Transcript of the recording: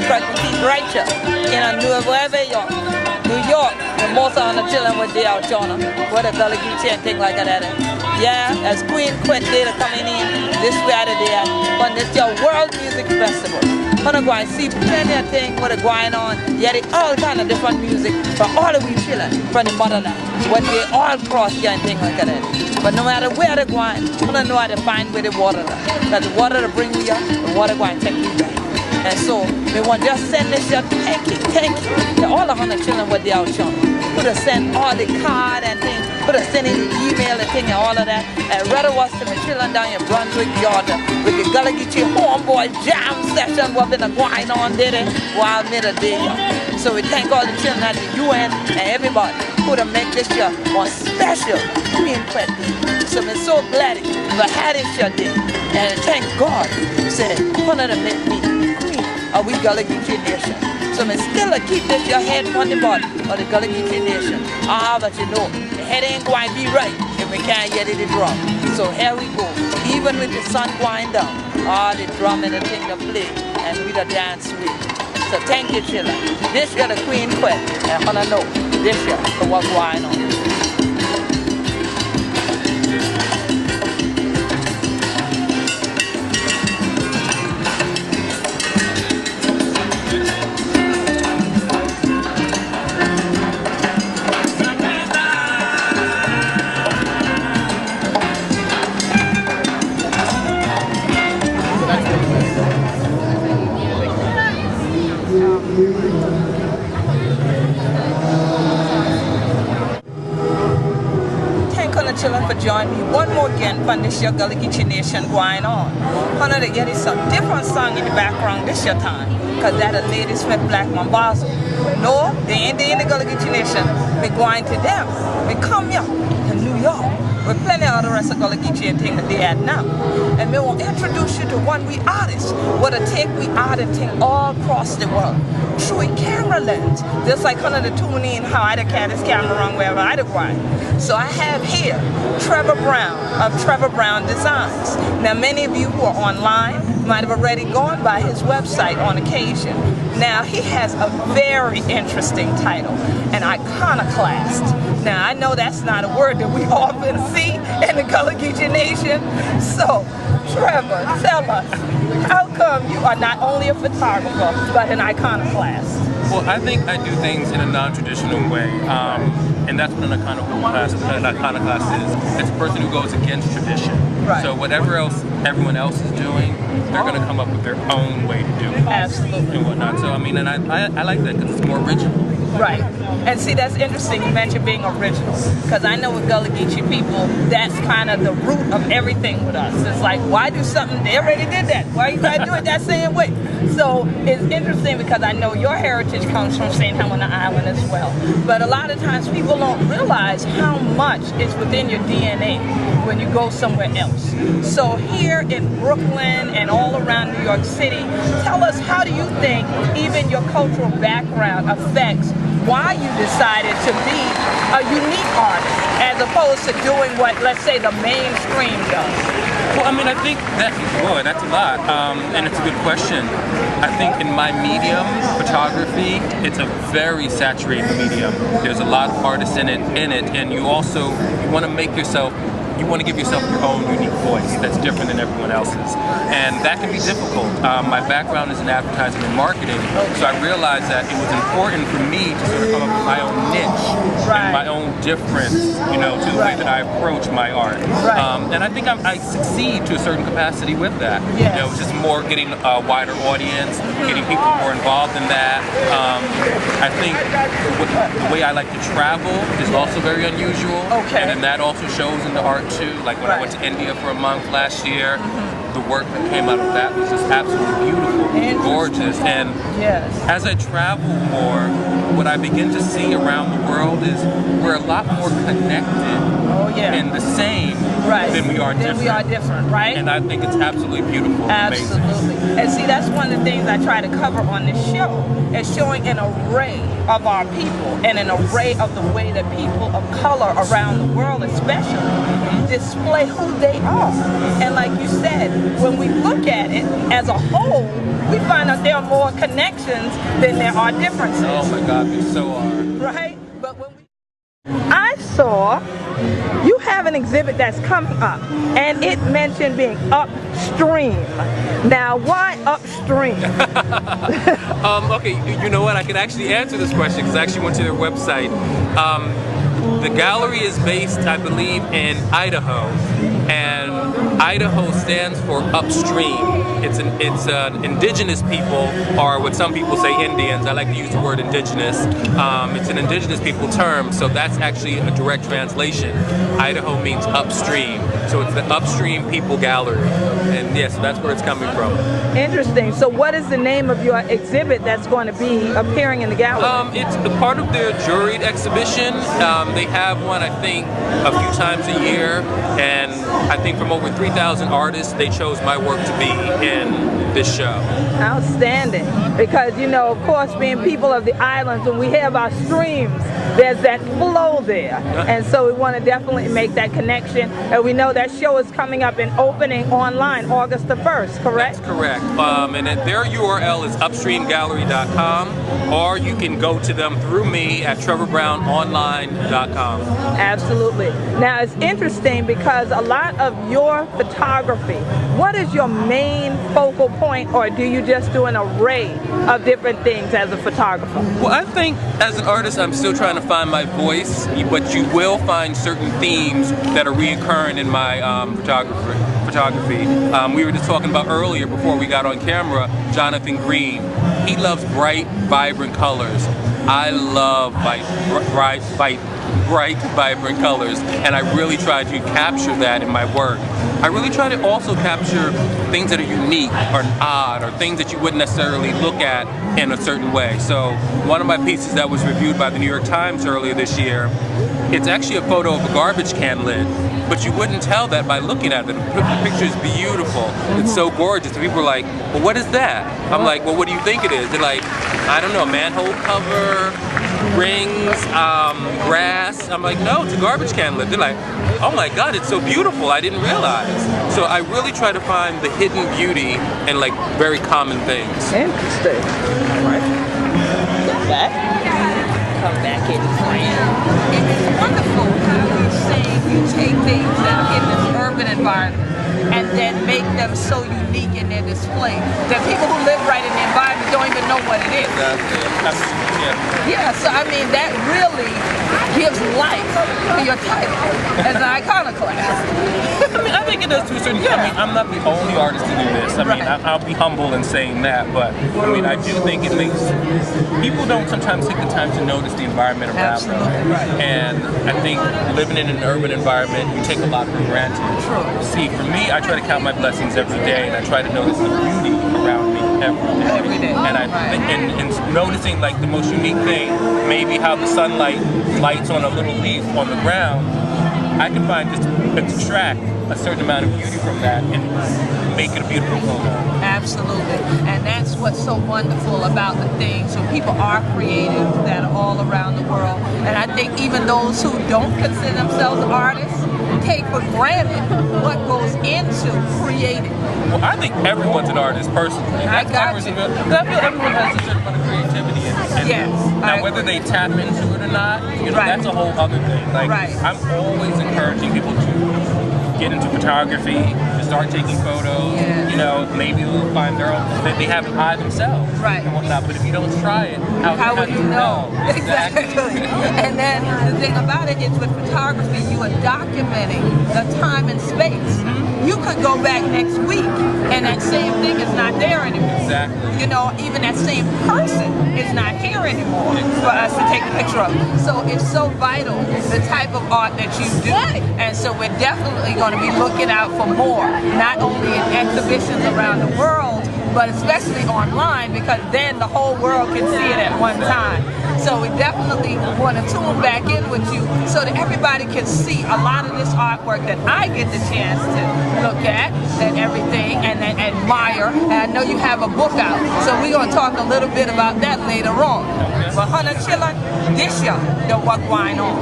Queen right here in a Nueva York. New York, the most on the children with the out Jonah, with a Gullah Geechee and thing like that. Yeah, as Queen Quet data coming in this Saturday on this your World Music Festival. Gonna go and see plenty of things with a Gwine on. Yeah, they all kind of different music for all of we children from the motherland. What they all cross here and things like that. But no matter where they Gwine, we don't know how to find where the water is. Because the water to bring we up, the water Gwine take you back. And so we want to just send this here, thank you to all the 100 children with the out show. Put us send all the card and things, put us send in the email and thing and all of that. And rather was to the children down in Brunswick, Georgia with the Gullah Geechee homeboy jam session what been going on there while middle day. So we thank all the children at the UN and everybody who to make this year one special Queen Quet Day. So I'm so glad for having this year day. And thank God said, one of them make me we Gullah Geechee Nation. So I still keep this your head on the body of the Gullah Geechee Nation. But you know, the head ain't going to be right if we can't get it drum. So here we go. Even with the sun going down, the drum and the thing to play, and we the dance with. So thank you, children. This year the Queen Quet, and I wanna know this year for what's going on. Children for joining me one more again from this year Gullah Geechee Nation going on. Honor to get some different song in the background this year time, because that a Lady Smith Black Mambazo. No, they ain't in the Gullah Geechee Nation. We going to them. We come here to New York with plenty of the rest of Gullah Geechee and things that they had now. And we will introduce you to one we artists, what a take we art and thing all across the world. Through a camera lens. Just like one of the tune in how I carry this camera around wherever I go. So I have here Trevor Brown of Trevor Brown Designs. Now many of you who are online might have already gone by his website on occasion. Now he has a very interesting title, an iconoclast. Now I know that's not a word that we often see in the Gullah Geechee Nation. So Trevor, tell us, how come you are not only a photographer but an iconoclast? Well, I think I do things in a non-traditional way, and that's what an iconoclast is. It's a person who goes against tradition. Right. So whatever else everyone else is doing, they're going to come up with their own way to do it. Absolutely. And whatnot. So I mean, and I like that because it's more original. Right. And see, that's interesting. You mentioned being original, because I know with Gullah Geechee people, that's kind of the root of everything with us. It's like, why do something? They already did that. Why you gotta do it that same way? So it's interesting because I know your heritage comes from St. Helena Island as well. But a lot of times people don't realize how much is within your DNA when you go somewhere else. So here in Brooklyn and all around New York City, tell us, how do you think even your cultural background affects why you decided to be a unique artist as opposed to doing what, let's say, the mainstream does? Well, I mean, I think that, boy, that's a lot, and it's a good question. I think in my medium, photography, it's a very saturated medium. There's a lot of artists in it, and you want to make yourself, you want to give yourself your own unique voice that's different than everyone else's. And that can be difficult. My background is in advertising and marketing, so I realized that it was important for me to sort of come up with my own niche, and my own difference, you know, to the way that I approach my art. And I think I succeed to a certain capacity with that. You know, it's just more getting a wider audience, getting people more involved in that. I think the way I like to travel is also very unusual, and then that also shows in the art too. Like when I went to India for a month last year, the work that came out of that was just absolutely beautiful, gorgeous. And as I travel more, what I begin to see around the world is we're a lot more connected and the same than we are different. Right? And I think it's absolutely beautiful. Absolutely. Amazing. And see, that's one of the things I try to cover on this show, is showing an array of our people and an array of the way that people of color around the world especially display who they are. And like you said, when we look at it as a whole, we find out there are more connections than there are differences. Oh my God, there so are. Right? But when I saw you have an exhibit that's coming up, and it mentioned being upstream. Now, why upstream? Okay, you know what? I can actually answer this question because I actually went to their website. The gallery is based, I believe, in Idaho, and Idaho stands for upstream. It's indigenous people, or what some people say Indians. I like to use the word indigenous. It's an indigenous people term, so that's actually a direct translation. Idaho means upstream, so it's the Upstream People Gallery, and yeah, so that's where it's coming from. Interesting. So what is the name of your exhibit that's going to be appearing in the gallery? It's a part of their juried exhibition. They have one, I think, a few times a year, and I think from over 3,000 artists, they chose my work to be in this show. Outstanding. Because, you know, of course, being people of the islands, when we have our streams, there's that flow there. And so we want to definitely make that connection. And we know that show is coming up and opening online August the 1st, correct? That's correct. And their URL is upstreamgallery.com, or you can go to them through me at trevorbrownonline.com. Absolutely. Now, it's interesting because a lot of your photography, what is your main focal point, or do you just do an array of different things as a photographer? Well, I think as an artist, I'm still trying to find my voice, but you will find certain themes that are reoccurring in my photography. We were just talking about earlier before we got on camera, Jonathan Green. He loves bright, vibrant colors. I love bright, vibrant colors, and I really try to capture that in my work. I really try to also capture things that are unique or odd, or things that you wouldn't necessarily look at in a certain way. So one of my pieces that was reviewed by the New York Times earlier this year, it's actually a photo of a garbage can lid, but you wouldn't tell that by looking at it. The picture is beautiful. It's so gorgeous. And people are like, well, what is that? I'm like, well, what do you think it is? They're like, I don't know, a manhole cover, rings, grass. I'm like, no, it's a garbage can lid. They're like, oh my God, it's so beautiful. I didn't realize. So I really try to find the hidden beauty in like very common things. Interesting. All right. Back. Come back in, friend. And it's wonderful how you're saying you take things that are in this urban environment and then make them so unique in their display that people who live right in the environment don't even know what it is. Yeah, so I mean, that really gives life to your title as an iconoclast. I mean, I think it does to a certain extent. I mean, I'm not the only artist to do this. I mean, I'll be humble in saying that, but I mean, I do think it makes people don't sometimes take the time to notice the environment around them. And I think living in an urban environment, you take a lot for granted. See, for me, I try to count my blessings every day, and I try to notice the beauty around me every day. And I think, and noticing like the most unique thing, maybe how the sunlight lights on a little leaf on the ground, I can find just extract a certain amount of beauty from that and make it a beautiful photo. Absolutely. And that's what's so wonderful about the things when people are creative that are all around the world. And I think even those who don't consider themselves artists take for granted what goes into creating. Well, I think everyone's an artist personally. I got you. I feel everyone has a certain amount of creativity in it. Yes. Now, whether they tap into it or not, you know, that's a whole other thing. Like, I'm always encouraging people to get into photography, to start taking photos. You know, maybe they'll find their own, that they have an eye themselves and whatnot. But if you don't try it, how would you know? Exactly. And then the thing about it is with photography, you are documenting the time and space. You could go back next week and that same thing is not there anymore. Exactly. You know, even that same person is not here anymore for us to take a picture of. So it's so vital, the type of art that you do. And so we're definitely going to be looking out for more, not only in exhibitions around the world, but especially online, because then the whole world can see it at one time. So we definitely want to tune back in with you so that everybody can see a lot of this artwork that I get the chance to look at and everything and admire. And I know you have a book out, so we're going to talk a little bit about that later on. But Hunter Chillin, this year, the What Gwine On.